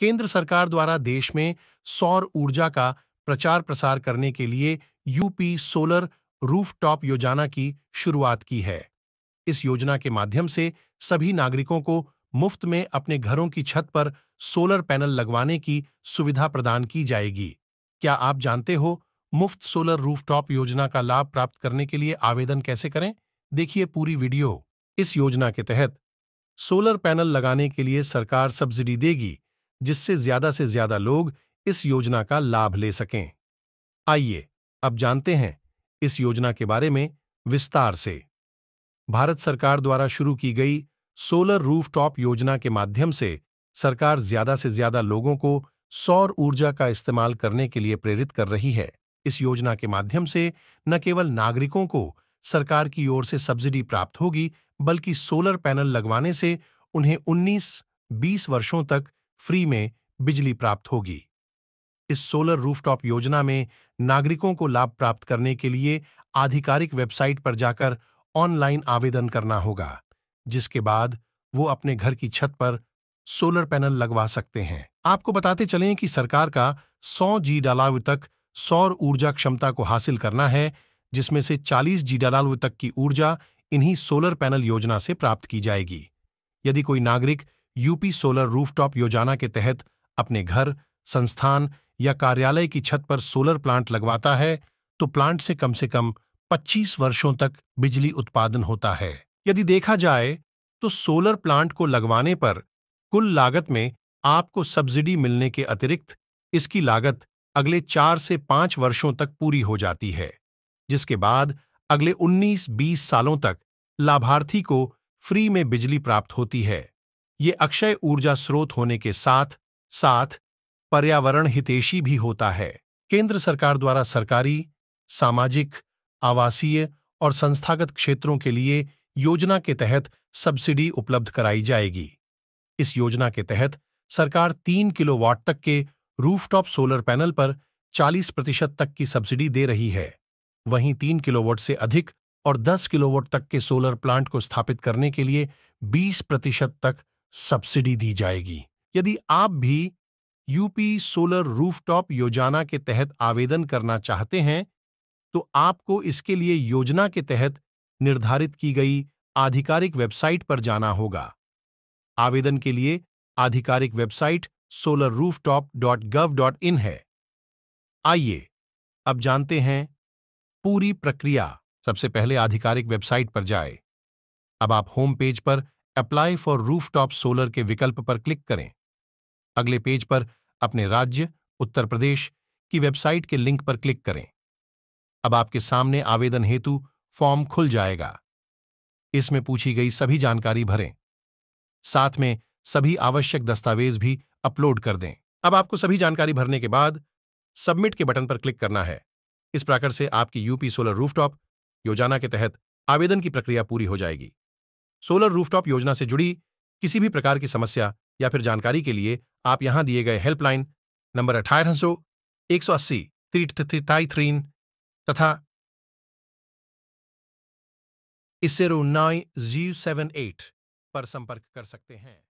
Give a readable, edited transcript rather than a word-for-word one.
केंद्र सरकार द्वारा देश में सौर ऊर्जा का प्रचार प्रसार करने के लिए यूपी सोलर रूफटॉप योजना की शुरुआत की है। इस योजना के माध्यम से सभी नागरिकों को मुफ्त में अपने घरों की छत पर सोलर पैनल लगवाने की सुविधा प्रदान की जाएगी। क्या आप जानते हो मुफ्त सोलर रूफटॉप योजना का लाभ प्राप्त करने के लिए आवेदन कैसे करें? देखिए पूरी वीडियो। इस योजना के तहत सोलर पैनल लगाने के लिए सरकार सब्सिडी देगी, जिससे ज्यादा से ज्यादा लोग इस योजना का लाभ ले सकें। आइए अब जानते हैं इस योजना के बारे में विस्तार से। भारत सरकार द्वारा शुरू की गई सोलर रूफटॉप योजना के माध्यम से सरकार ज्यादा से ज्यादा लोगों को सौर ऊर्जा का इस्तेमाल करने के लिए प्रेरित कर रही है। इस योजना के माध्यम से न केवल नागरिकों को सरकार की ओर से सब्सिडी प्राप्त होगी, बल्कि सोलर पैनल लगवाने से उन्हें 19-20 वर्षों तक फ्री में बिजली प्राप्त होगी। इस सोलर रूफटॉप योजना में नागरिकों को लाभ प्राप्त करने के लिए आधिकारिक वेबसाइट पर जाकर ऑनलाइन आवेदन करना होगा, जिसके बाद वो अपने घर की छत पर सोलर पैनल लगवा सकते हैं। आपको बताते चलें कि सरकार का 100 GW तक सौर ऊर्जा क्षमता को हासिल करना है, जिसमें से 40 GW तक की ऊर्जा इन्हीं सोलर पैनल योजना से प्राप्त की जाएगी। यदि कोई नागरिक यूपी सोलर रूफटॉप योजना के तहत अपने घर, संस्थान या कार्यालय की छत पर सोलर प्लांट लगवाता है, तो प्लांट से कम 25 वर्षों तक बिजली उत्पादन होता है। यदि देखा जाए तो सोलर प्लांट को लगवाने पर कुल लागत में आपको सब्सिडी मिलने के अतिरिक्त इसकी लागत अगले 4 से 5 वर्षों तक पूरी हो जाती है, जिसके बाद अगले 19-20 सालों तक लाभार्थी को फ्री में बिजली प्राप्त होती है। ये अक्षय ऊर्जा स्रोत होने के साथ साथ पर्यावरण हितैषी भी होता है। केंद्र सरकार द्वारा सरकारी, सामाजिक, आवासीय और संस्थागत क्षेत्रों के लिए योजना के तहत सब्सिडी उपलब्ध कराई जाएगी। इस योजना के तहत सरकार 3 किलोवाट तक के रूफटॉप सोलर पैनल पर 40% तक की सब्सिडी दे रही है। वहीं 3 किलोवाट से अधिक और 10 किलोवाट तक के सोलर प्लांट को स्थापित करने के लिए 20% तक सब्सिडी दी जाएगी। यदि आप भी यूपी सोलर रूफटॉप योजना के तहत आवेदन करना चाहते हैं, तो आपको इसके लिए योजना के तहत निर्धारित की गई आधिकारिक वेबसाइट पर जाना होगा। आवेदन के लिए आधिकारिक वेबसाइट solarrooftop.gov.in है। आइए अब जानते हैं पूरी प्रक्रिया। सबसे पहले आधिकारिक वेबसाइट पर जाएं। अब आप होम पेज पर अप्लाई फॉर रूफटॉप सोलर के विकल्प पर क्लिक करें। अगले पेज पर अपने राज्य उत्तर प्रदेश की वेबसाइट के लिंक पर क्लिक करें। अब आपके सामने आवेदन हेतु फॉर्म खुल जाएगा। इसमें पूछी गई सभी जानकारी भरें। साथ में सभी आवश्यक दस्तावेज भी अपलोड कर दें। अब आपको सभी जानकारी भरने के बाद सबमिट के बटन पर क्लिक करना है। इस प्रकार से आपकी यूपी सोलर रूफटॉप योजना के तहत आवेदन की प्रक्रिया पूरी हो जाएगी। सोलर रूफटॉप योजना से जुड़ी किसी भी प्रकार की समस्या या फिर जानकारी के लिए आप यहां दिए गए हेल्पलाइन नंबर 1800 180 333 तथा 0978 पर संपर्क कर सकते हैं।